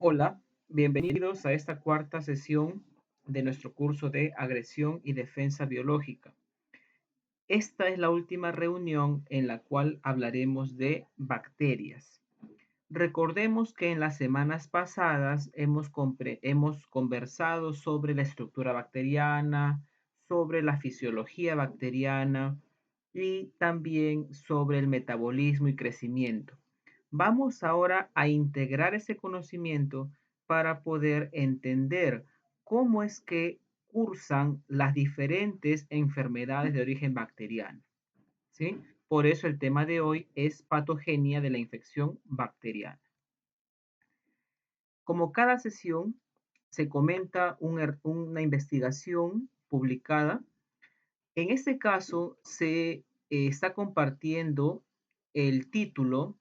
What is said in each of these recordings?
Hola, bienvenidos a esta cuarta sesión de nuestro curso de agresión y defensa biológica. Esta es la última reunión en la cual hablaremos de bacterias. Recordemos que en las semanas pasadas hemos conversado sobre la estructura bacteriana, sobre la fisiología bacteriana y también sobre el metabolismo y crecimiento. Vamos ahora a integrar ese conocimiento para poder entender cómo es que cursan las diferentes enfermedades de origen bacteriano. ¿Sí? Por eso el tema de hoy es patogenia de la infección bacteriana. Como cada sesión se comenta una investigación publicada, en este caso se está compartiendo el título: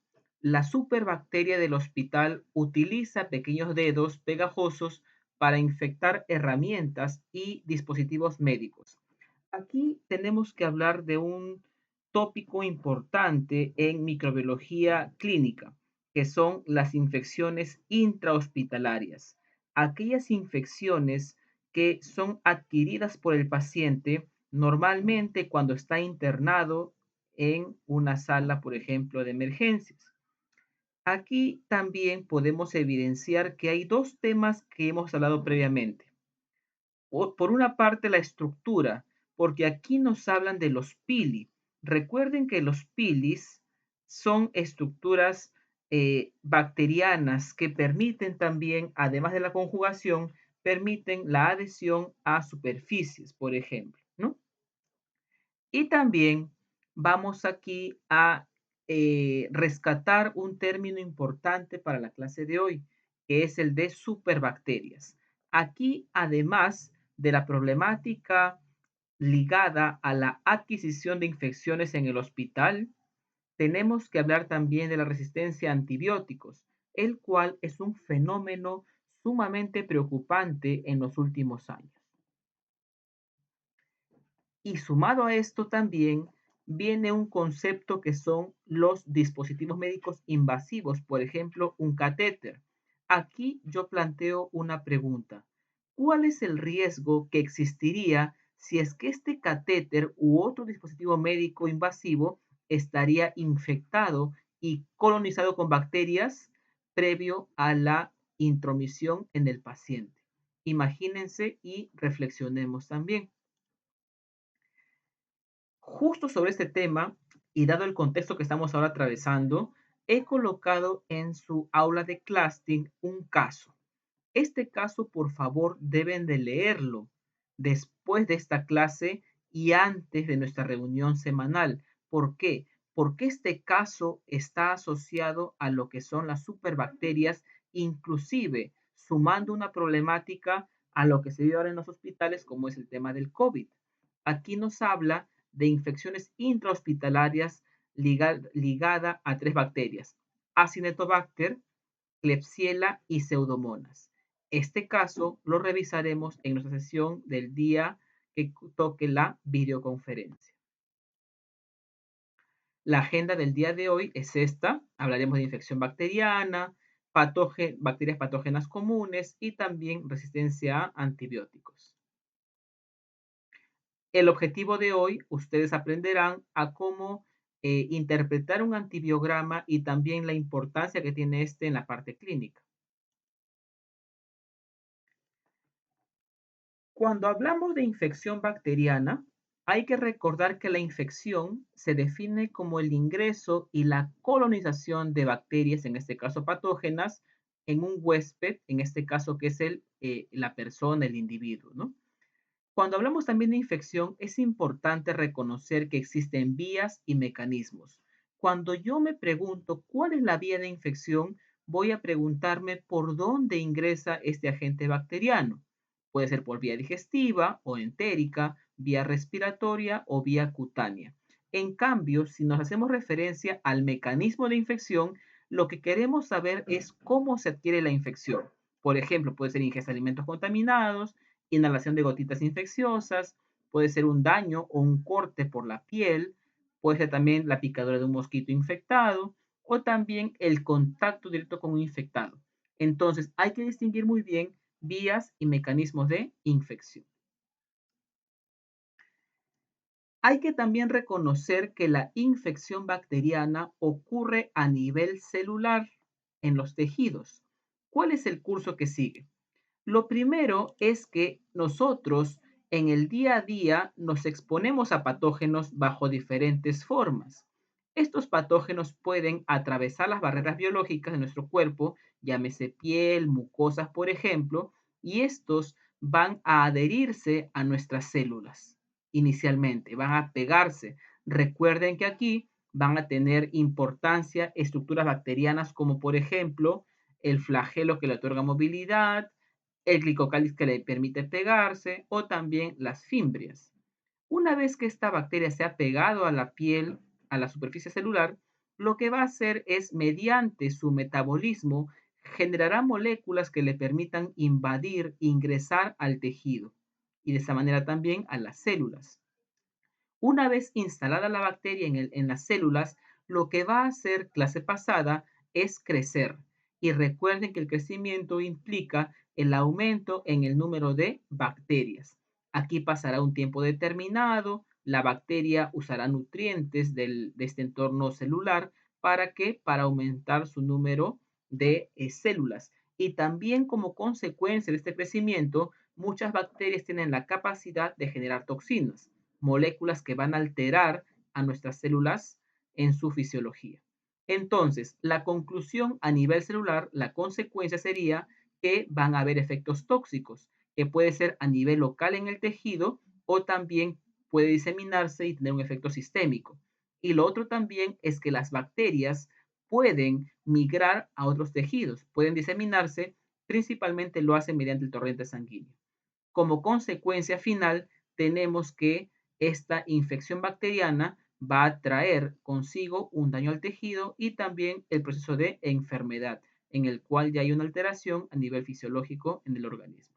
La superbacteria del hospital utiliza pequeños dedos pegajosos para infectar herramientas y dispositivos médicos. Aquí tenemos que hablar de un tópico importante en microbiología clínica, que son las infecciones intrahospitalarias, aquellas infecciones que son adquiridas por el paciente normalmente cuando está internado en una sala, por ejemplo, de emergencias. Aquí también podemos evidenciar que hay dos temas que hemos hablado previamente. Por una parte, la estructura, porque aquí nos hablan de los pili. Recuerden que los pilis son estructuras bacterianas que permiten también, además de la conjugación, permiten la adhesión a superficies, por ejemplo, ¿no? Y también vamos aquí a rescatar un término importante para la clase de hoy, que es el de superbacterias. Aquí, además de la problemática ligada a la adquisición de infecciones en el hospital, tenemos que hablar también de la resistencia a antibióticos, el cual es un fenómeno sumamente preocupante en los últimos años. Y sumado a esto también viene un concepto que son los dispositivos médicos invasivos, por ejemplo, un catéter. Aquí yo planteo una pregunta. ¿Cuál es el riesgo que existiría si es que este catéter u otro dispositivo médico invasivo estaría infectado y colonizado con bacterias previo a la intromisión en el paciente? Imagínense y reflexionemos también. Justo sobre este tema, y dado el contexto que estamos ahora atravesando, he colocado en su aula de Clasting un caso. Este caso, por favor, deben de leerlo después de esta clase y antes de nuestra reunión semanal. ¿Por qué? Porque este caso está asociado a lo que son las superbacterias, inclusive sumando una problemática a lo que se vive ahora en los hospitales, como es el tema del COVID. Aquí nos habla de infecciones intrahospitalarias ligada a tres bacterias: Acinetobacter, Klebsiella y Pseudomonas. Este caso lo revisaremos en nuestra sesión del día que toque la videoconferencia. La agenda del día de hoy es esta. Hablaremos de infección bacteriana, bacterias patógenas comunes y también resistencia a antibióticos. El objetivo de hoy, ustedes aprenderán a cómo interpretar un antibiograma y también la importancia que tiene este en la parte clínica. Cuando hablamos de infección bacteriana, hay que recordar que la infección se define como el ingreso y la colonización de bacterias, en este caso patógenas, en un huésped, en este caso que es la persona, el individuo, ¿no? Cuando hablamos también de infección, es importante reconocer que existen vías y mecanismos. Cuando yo me pregunto cuál es la vía de infección, voy a preguntarme por dónde ingresa este agente bacteriano. Puede ser por vía digestiva o entérica, vía respiratoria o vía cutánea. En cambio, si nos hacemos referencia al mecanismo de infección, lo que queremos saber es cómo se adquiere la infección. Por ejemplo, puede ser ingesta de alimentos contaminados, inhalación de gotitas infecciosas, puede ser un daño o un corte por la piel, puede ser también la picadura de un mosquito infectado o también el contacto directo con un infectado. Entonces, hay que distinguir muy bien vías y mecanismos de infección. Hay que también reconocer que la infección bacteriana ocurre a nivel celular en los tejidos. ¿Cuál es el curso que sigue? Lo primero es que nosotros en el día a día nos exponemos a patógenos bajo diferentes formas. Estos patógenos pueden atravesar las barreras biológicas de nuestro cuerpo, llámese piel, mucosas, por ejemplo, y estos van a adherirse a nuestras células inicialmente, van a pegarse. Recuerden que aquí van a tener importancia estructuras bacterianas como por ejemplo el flagelo que le otorga movilidad, el glicocáliz que le permite pegarse o también las fimbrias. Una vez que esta bacteria se ha pegado a la piel, a la superficie celular, lo que va a hacer es, mediante su metabolismo, generará moléculas que le permitan invadir, ingresar al tejido y de esa manera también a las células. Una vez instalada la bacteria en las células, lo que va a hacer clase pasada es crecer. Y recuerden que el crecimiento implica el aumento en el número de bacterias. Aquí pasará un tiempo determinado, la bacteria usará nutrientes de este entorno celular para que para aumentar su número de células. Y también como consecuencia de este crecimiento, muchas bacterias tienen la capacidad de generar toxinas, moléculas que van a alterar a nuestras células en su fisiología. Entonces, la conclusión a nivel celular, la consecuencia sería que van a haber efectos tóxicos, que puede ser a nivel local en el tejido o también puede diseminarse y tener un efecto sistémico. Y lo otro también es que las bacterias pueden migrar a otros tejidos, pueden diseminarse, principalmente lo hacen mediante el torrente sanguíneo. Como consecuencia final, tenemos que esta infección bacteriana va a traer consigo un daño al tejido y también el proceso de enfermedad, en el cual ya hay una alteración a nivel fisiológico en el organismo.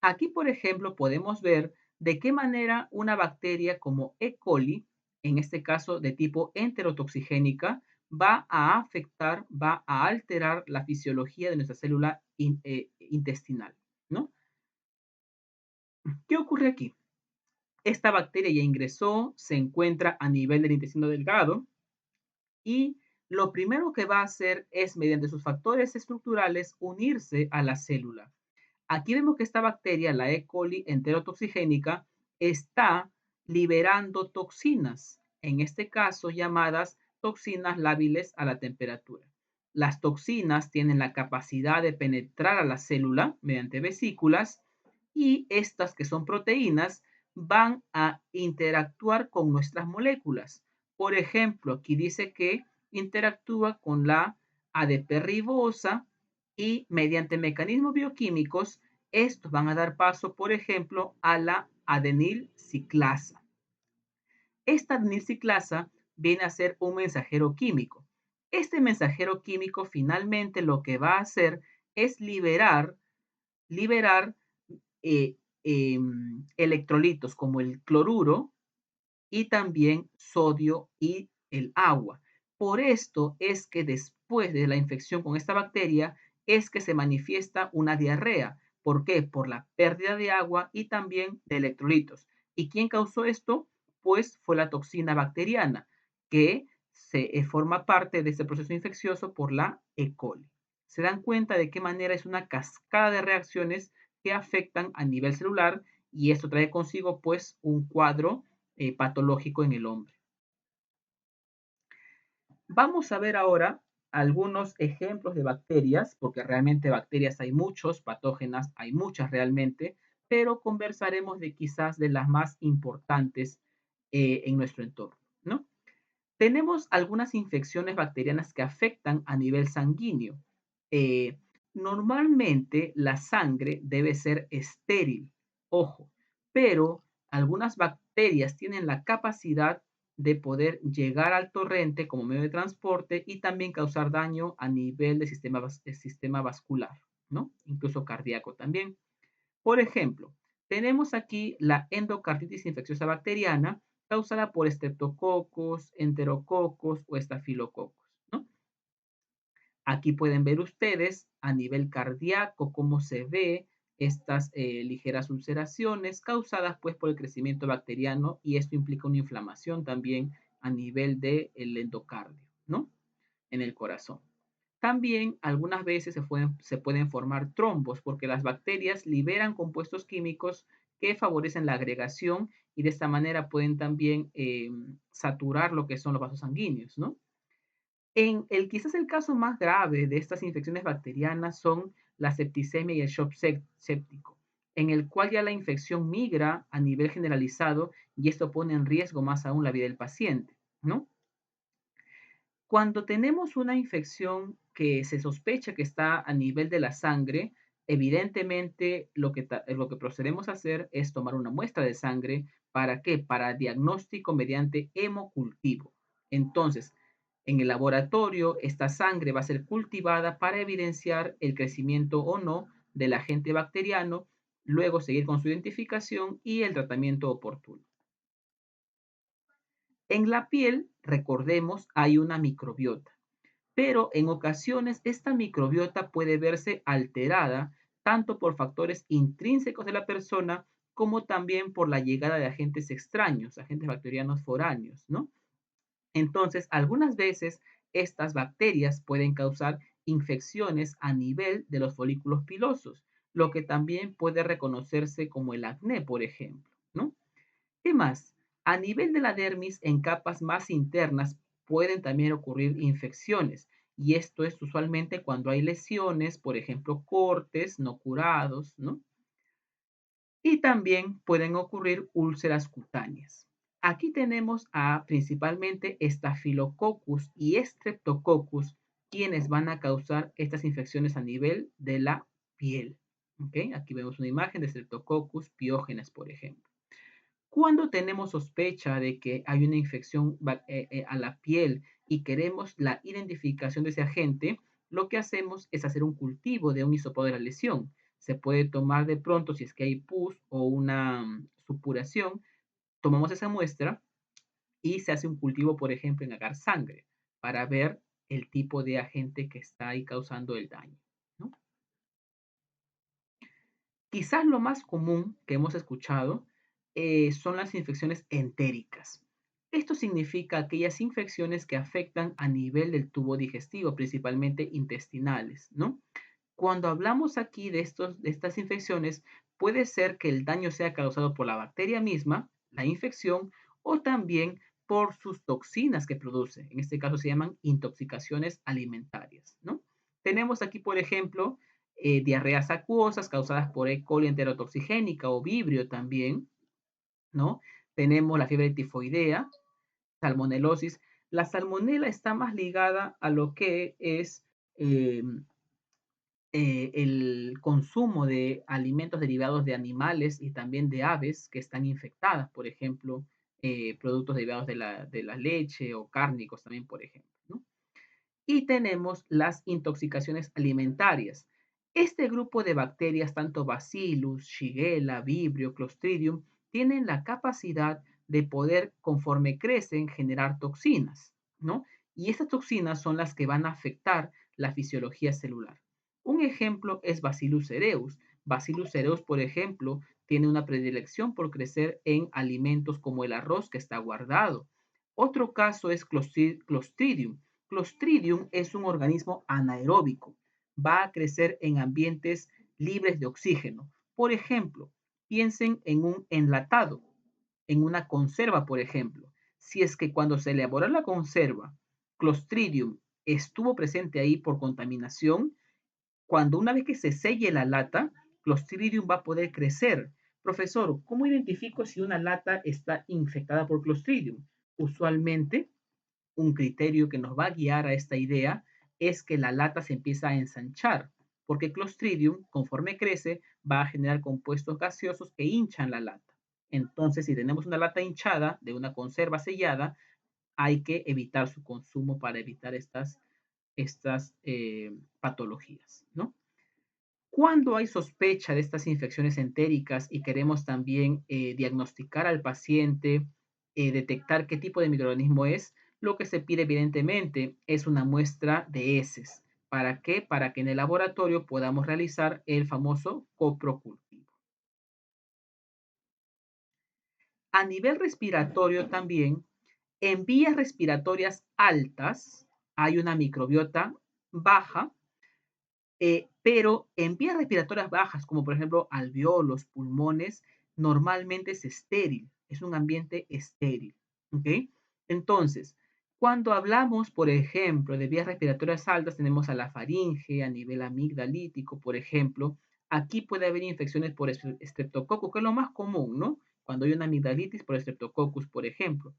Aquí, por ejemplo, podemos ver de qué manera una bacteria como E. coli, en este caso de tipo enterotoxigénica, va a afectar, va a alterar la fisiología de nuestra célula intestinal, ¿no? ¿Qué ocurre aquí? Esta bacteria ya ingresó, se encuentra a nivel del intestino delgado y lo primero que va a hacer es, mediante sus factores estructurales, unirse a la célula. Aquí vemos que esta bacteria, la E. coli enterotoxigénica, está liberando toxinas, en este caso llamadas toxinas lábiles a la temperatura. Las toxinas tienen la capacidad de penetrar a la célula mediante vesículas y estas que son proteínas van a interactuar con nuestras moléculas. Por ejemplo, aquí dice que interactúa con la ADP ribosa y mediante mecanismos bioquímicos, estos van a dar paso, por ejemplo, a la adenilciclasa. Esta adenilciclasa viene a ser un mensajero químico. Este mensajero químico finalmente lo que va a hacer es liberar eh, electrolitos como el cloruro y también sodio y el agua. Por esto es que después de la infección con esta bacteria es que se manifiesta una diarrea. ¿Por qué? Por la pérdida de agua y también de electrolitos. ¿Y quién causó esto? Pues fue la toxina bacteriana que forma parte de este proceso infeccioso por la E. coli. Se dan cuenta de qué manera es una cascada de reacciones que afectan a nivel celular y esto trae consigo pues un cuadro patológico en el hombre. Vamos a ver ahora algunos ejemplos de bacterias, porque realmente bacterias hay muchos, patógenas hay muchas realmente, pero conversaremos de quizás de las más importantes en nuestro entorno, ¿no? Tenemos algunas infecciones bacterianas que afectan a nivel sanguíneo. Eh, Normalmente la sangre debe ser estéril, ojo, pero algunas bacterias tienen la capacidad de poder llegar al torrente como medio de transporte y también causar daño a nivel del sistema vascular, ¿no? Incluso cardíaco también. Por ejemplo, tenemos aquí la endocarditis infecciosa bacteriana causada por estreptococos, enterococos o estafilococos, ¿no? Aquí pueden ver ustedes a nivel cardíaco cómo se ve estas ligeras ulceraciones causadas pues por el crecimiento bacteriano y esto implica una inflamación también a nivel del endocardio, ¿no? En el corazón. También algunas veces se pueden formar trombos porque las bacterias liberan compuestos químicos que favorecen la agregación y de esta manera pueden también saturar lo que son los vasos sanguíneos, ¿no? Quizás el caso más grave de estas infecciones bacterianas son la septicemia y el shock séptico, en el cual ya la infección migra a nivel generalizado y esto pone en riesgo más aún la vida del paciente, ¿no? Cuando tenemos una infección que se sospecha que está a nivel de la sangre, evidentemente lo que procedemos a hacer es tomar una muestra de sangre. ¿Para qué? Para diagnóstico mediante hemocultivo. Entonces, en el laboratorio, esta sangre va a ser cultivada para evidenciar el crecimiento o no del agente bacteriano, luego seguir con su identificación y el tratamiento oportuno. En la piel, recordemos, hay una microbiota, pero en ocasiones esta microbiota puede verse alterada tanto por factores intrínsecos de la persona como también por la llegada de agentes extraños, agentes bacterianos foráneos, ¿no? Entonces, algunas veces estas bacterias pueden causar infecciones a nivel de los folículos pilosos, lo que también puede reconocerse como el acné, por ejemplo, ¿no? ¿Qué más? A nivel de la dermis, en capas más internas, pueden también ocurrir infecciones, y esto es usualmente cuando hay lesiones, por ejemplo, cortes no curados, ¿no? Y también pueden ocurrir úlceras cutáneas. Aquí tenemos a principalmente Staphylococcus y Streptococcus, quienes van a causar estas infecciones a nivel de la piel. ¿Ok? Aquí vemos una imagen de Streptococcus piógenes, por ejemplo. Cuando tenemos sospecha de que hay una infección a la piel y queremos la identificación de ese agente, lo que hacemos es hacer un cultivo de un hisopado de la lesión. Se puede tomar de pronto, si es que hay pus o una supuración, tomamos esa muestra y se hace un cultivo, por ejemplo, en agar sangre para ver el tipo de agente que está ahí causando el daño, ¿no? Quizás lo más común que hemos escuchado son las infecciones entéricas. Esto significa aquellas infecciones que afectan a nivel del tubo digestivo, principalmente intestinales, ¿no? Cuando hablamos aquí de estas infecciones, puede ser que el daño sea causado por la bacteria misma, la infección, o también por sus toxinas que produce. En este caso se llaman intoxicaciones alimentarias, ¿no? Tenemos aquí, por ejemplo, diarreas acuosas causadas por E. coli enterotoxigénica o vibrio también, ¿no? Tenemos la fiebre tifoidea, salmonelosis. La salmonela está más ligada a lo que es eh, el consumo de alimentos derivados de animales y también de aves que están infectadas, por ejemplo, productos derivados de la leche o cárnicos también, por ejemplo, ¿no? Y tenemos las intoxicaciones alimentarias. Este grupo de bacterias, tanto Bacillus, Shigella, Vibrio, Clostridium, tienen la capacidad de poder, conforme crecen, generar toxinas, ¿no? Y estas toxinas son las que van a afectar la fisiología celular. Un ejemplo es Bacillus cereus. Bacillus cereus, por ejemplo, tiene una predilección por crecer en alimentos como el arroz que está guardado. Otro caso es Clostridium. Clostridium es un organismo anaeróbico. Va a crecer en ambientes libres de oxígeno. Por ejemplo, piensen en un enlatado, en una conserva, por ejemplo. Si es que cuando se elabora la conserva, Clostridium estuvo presente ahí por contaminación, cuando una vez que se selle la lata, Clostridium va a poder crecer. Profesor, ¿cómo identifico si una lata está infectada por Clostridium? Usualmente un criterio que nos va a guiar a esta idea es que la lata se empieza a ensanchar, porque Clostridium, conforme crece, va a generar compuestos gaseosos que hinchan la lata. Entonces, si tenemos una lata hinchada de una conserva sellada, hay que evitar su consumo para evitar estas patologías, ¿no? Cuando hay sospecha de estas infecciones entéricas y queremos también diagnosticar al paciente, detectar qué tipo de microorganismo es, lo que se pide evidentemente es una muestra de heces. ¿Para qué? Para que en el laboratorio podamos realizar el famoso coprocultivo. A nivel respiratorio también, en vías respiratorias altas hay una microbiota baja, pero en vías respiratorias bajas, como por ejemplo alveolos, pulmones, normalmente es estéril, es un ambiente estéril. ¿Ok? Entonces, cuando hablamos, por ejemplo, de vías respiratorias altas, tenemos a la faringe, a nivel amigdalítico, por ejemplo. Aquí puede haber infecciones por Streptococcus, que es lo más común, ¿no? Cuando hay una amigdalitis por Streptococcus, por ejemplo,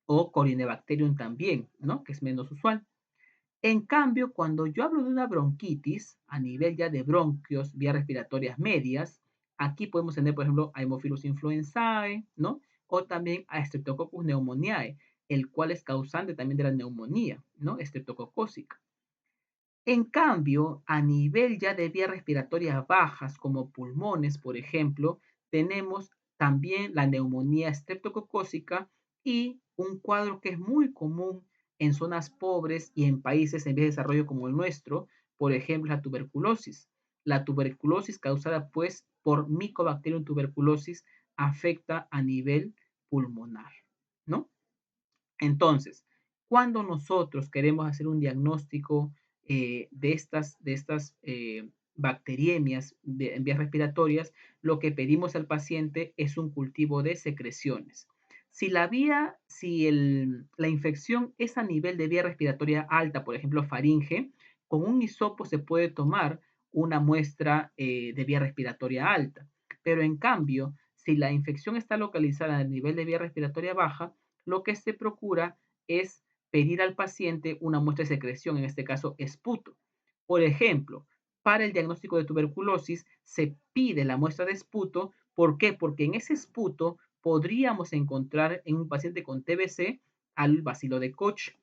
o Corynebacterium también, ¿no? Que es menos usual. En cambio, cuando yo hablo de una bronquitis a nivel ya de bronquios, vías respiratorias medias, aquí podemos tener, por ejemplo, a Haemophilus influenzae, ¿no? O también a Streptococcus pneumoniae, el cual es causante también de la neumonía, ¿no? Estreptococócica. En cambio, a nivel ya de vías respiratorias bajas, como pulmones, por ejemplo, tenemos también la neumonía estreptococócica y un cuadro que es muy común en zonas pobres y en países en vías de desarrollo como el nuestro, por ejemplo, la tuberculosis. La tuberculosis causada pues por Mycobacterium tuberculosis afecta a nivel pulmonar, ¿no? Entonces, cuando nosotros queremos hacer un diagnóstico de estas bacteriemias en vías respiratorias, lo que pedimos al paciente es un cultivo de secreciones. Si la infección es a nivel de vía respiratoria alta, por ejemplo, faringe, con un hisopo se puede tomar una muestra de vía respiratoria alta. Pero en cambio, si la infección está localizada a nivel de vía respiratoria baja, lo que se procura es pedir al paciente una muestra de secreción, en este caso esputo. Por ejemplo, para el diagnóstico de tuberculosis se pide la muestra de esputo. ¿Por qué? Porque en ese esputo podríamos encontrar en un paciente con TBC al bacilo de Koch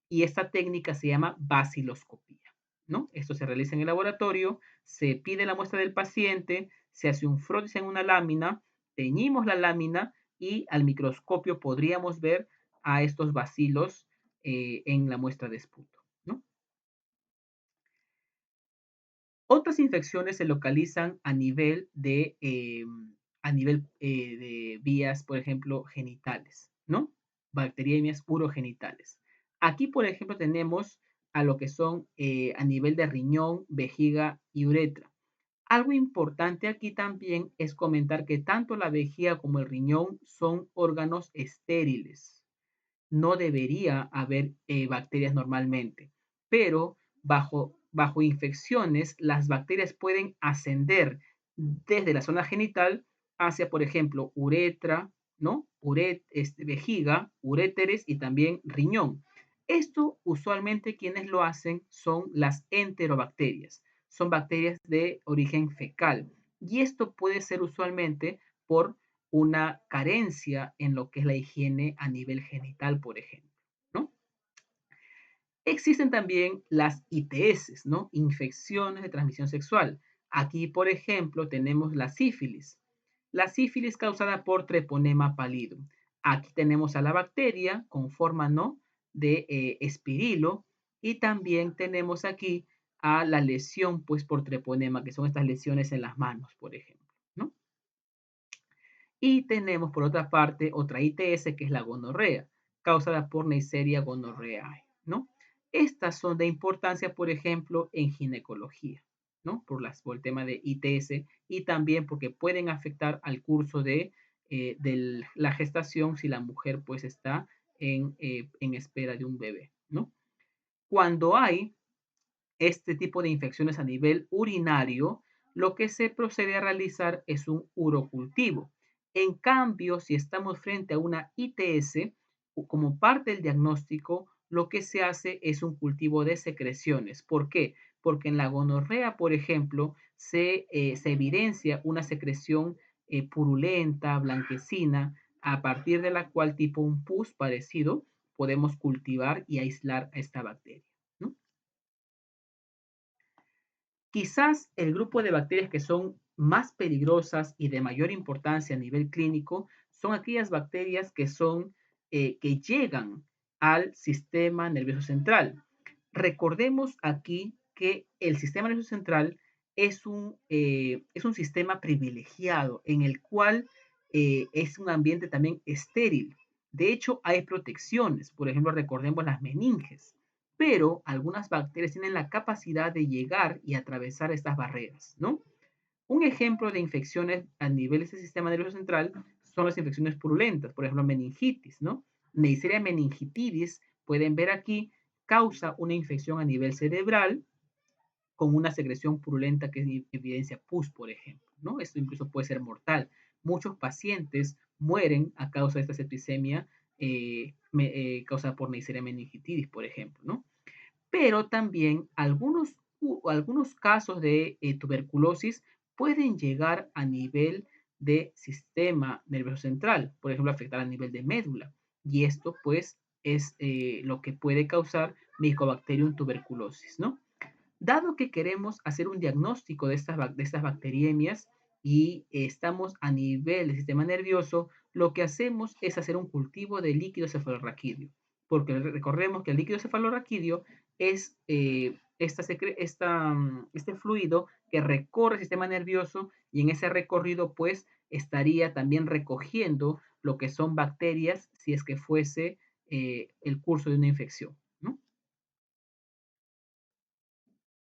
y esta técnica se llama baciloscopía, ¿no? Esto se realiza en el laboratorio, se pide la muestra del paciente, se hace un frotis en una lámina, teñimos la lámina y al microscopio podríamos ver a estos bacilos en la muestra de esputo, ¿no? Otras infecciones se localizan a nivel de vías, por ejemplo, genitales, ¿no? Bacteriemias urogenitales. Aquí, por ejemplo, tenemos a lo que son a nivel de riñón, vejiga y uretra. Algo importante aquí también es comentar que tanto la vejiga como el riñón son órganos estériles. No debería haber bacterias normalmente, pero bajo infecciones las bacterias pueden ascender desde la zona genital hacia, por ejemplo, uretra, ¿no? Vejiga, uréteres y también riñón. Esto usualmente quienes lo hacen son las enterobacterias, son bacterias de origen fecal y esto puede ser usualmente por una carencia en lo que es la higiene a nivel genital, por ejemplo, ¿no? Existen también las ITS, ¿no? Infecciones de transmisión sexual. Aquí, por ejemplo, tenemos la sífilis. La sífilis causada por Treponema pallidum. Aquí tenemos a la bacteria con forma, ¿no? De espirilo y también tenemos aquí a la lesión, pues, por treponema, que son estas lesiones en las manos, por ejemplo, ¿no? Y tenemos por otra parte otra ITS que es la gonorrea, causada por Neisseria gonorrhoeae, ¿no? Estas son de importancia, por ejemplo, en ginecología, ¿no? Por el tema de ITS y también porque pueden afectar al curso de la gestación si la mujer pues está en espera de un bebé, ¿no? Cuando hay este tipo de infecciones a nivel urinario, lo que se procede a realizar es un urocultivo. En cambio, si estamos frente a una ITS, como parte del diagnóstico, lo que se hace es un cultivo de secreciones. ¿Por qué? Porque en la gonorrea, por ejemplo, se evidencia una secreción purulenta, blanquecina, a partir de la cual tipo un pus parecido podemos cultivar y aislar a esta bacteria, ¿no? Quizás el grupo de bacterias que son más peligrosas y de mayor importancia a nivel clínico son aquellas bacterias que llegan al sistema nervioso central. Recordemos aquí que el sistema nervioso central es un sistema privilegiado en el cual es un ambiente también estéril. De hecho, hay protecciones, por ejemplo, recordemos las meninges, pero algunas bacterias tienen la capacidad de llegar y atravesar estas barreras, ¿no? Un ejemplo de infecciones a nivel de este sistema nervioso central son las infecciones purulentas, por ejemplo, meningitis, ¿no? Neisseria meningitidis, pueden ver aquí, causa una infección a nivel cerebral con una secreción purulenta que evidencia pus, por ejemplo, ¿no? Esto incluso puede ser mortal. Muchos pacientes mueren a causa de esta septicemia causada por Neisseria meningitidis, por ejemplo, ¿no? Pero también algunos casos de tuberculosis pueden llegar a nivel de sistema nervioso central, por ejemplo, afectar a nivel de médula. Y esto, pues, es lo que puede causar Mycobacterium tuberculosis, ¿no? Dado que queremos hacer un diagnóstico de estas bacteriemias y estamos a nivel del sistema nervioso, lo que hacemos es hacer un cultivo de líquido cefalorraquídeo, porque recordemos que el líquido cefalorraquídeo es este fluido que recorre el sistema nervioso y en ese recorrido pues estaría también recogiendo lo que son bacterias si es que fuese el curso de una infección.